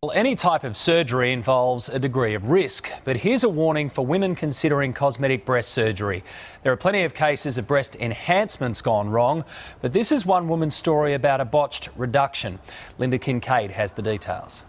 Well, any type of surgery involves a degree of risk, but here's a warning for women considering cosmetic breast surgery. There are plenty of cases of breast enhancements gone wrong, but this is one woman's story about a botched reduction. Linda Kincaid has the details.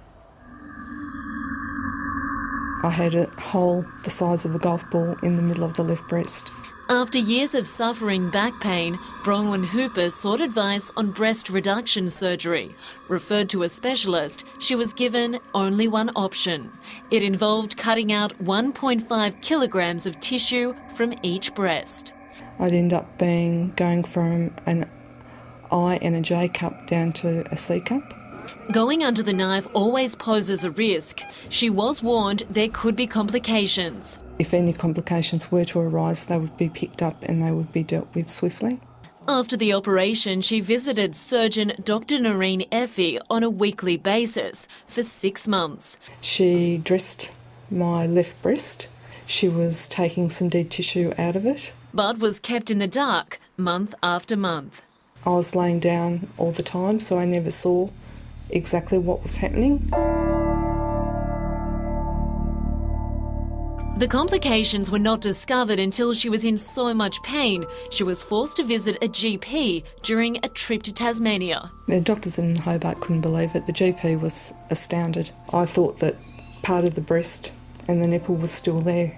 I had a hole the size of a golf ball in the middle of the left breast. After years of suffering back pain, Bronwyn Hooper sought advice on breast reduction surgery. Referred to a specialist, she was given only one option. It involved cutting out 1.5 kilograms of tissue from each breast. I'd end up going from an I and a J cup down to a C cup. Going under the knife always poses a risk. She was warned there could be complications. If any complications were to arise, they would be picked up and they would be dealt with swiftly. After the operation, she visited surgeon Dr. Noreen Effie on a weekly basis for 6 months. She dressed my left breast. She was taking some dead tissue out of it. But was kept in the dark month after month. I was laying down all the time, so I never saw exactly what was happening. The complications were not discovered until she was in so much pain. She was forced to visit a GP during a trip to Tasmania. The doctors in Hobart couldn't believe it. The GP was astounded. I thought that part of the breast and the nipple was still there.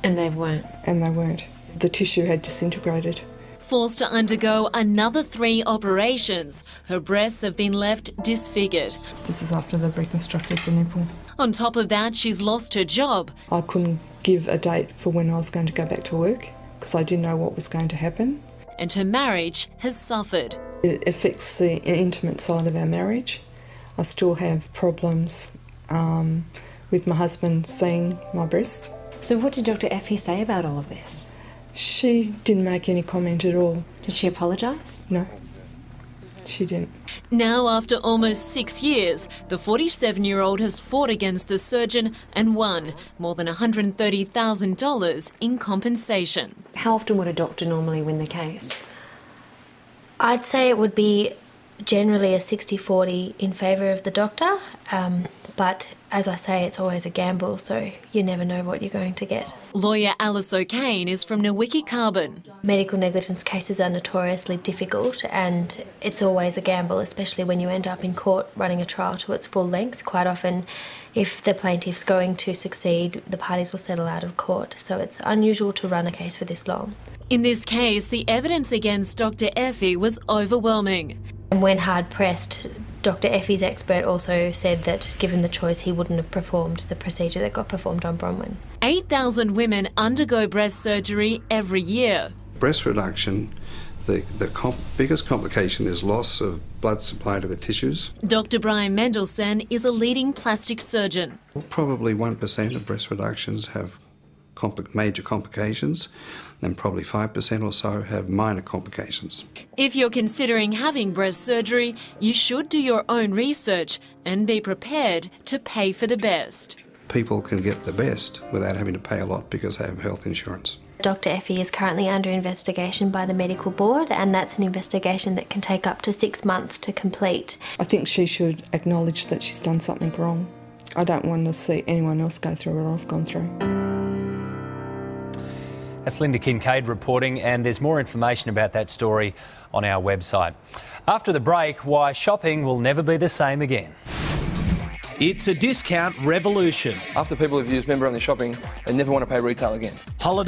And they weren't? And they weren't. The tissue had disintegrated. Forced to undergo another 3 operations, her breasts have been left disfigured. This is after they've reconstructed the nipple. On top of that, she's lost her job. I couldn't give a date for when I was going to go back to work because I didn't know what was going to happen. And her marriage has suffered. It affects the intimate side of our marriage. I still have problems with my husband seeing my breasts. So what did Dr. Effie say about all of this? She didn't make any comment at all. Did she apologise? No, she didn't. Now, after almost 6 years, the 47-year-old has fought against the surgeon and won more than $130,000 in compensation. How often would a doctor normally win the case? I'd say it would be generally a 60-40 in favour of the doctor, but as I say, it's always a gamble, so you never know what you're going to get. Lawyer Alice O'Kane is from Nowicki Carbon. Medical negligence cases are notoriously difficult and it's always a gamble, especially when you end up in court running a trial to its full length. Quite often, if the plaintiff's going to succeed, the parties will settle out of court, so it's unusual to run a case for this long. In this case, the evidence against Dr. Effie was overwhelming. And when hard pressed, Dr. Effie's expert also said that given the choice, he wouldn't have performed the procedure that got performed on Bronwyn. 8,000 women undergo breast surgery every year. Breast reduction, the biggest complication is loss of blood supply to the tissues. Dr. Brian Mendelsohn is a leading plastic surgeon. Probably 1% of breast reductions have major complications, and probably 5% or so have minor complications. If you're considering having breast surgery, you should do your own research and be prepared to pay for the best. People can get the best without having to pay a lot because they have health insurance. Dr. Effie is currently under investigation by the medical board, and that's an investigation that can take up to 6 months to complete. I think she should acknowledge that she's done something wrong. I don't want to see anyone else go through what I've gone through. That's Linda Kincaid reporting, and there's more information about that story on our website. After the break, why shopping will never be the same again. It's a discount revolution. After people have used member-only shopping, they never want to pay retail again. Holiday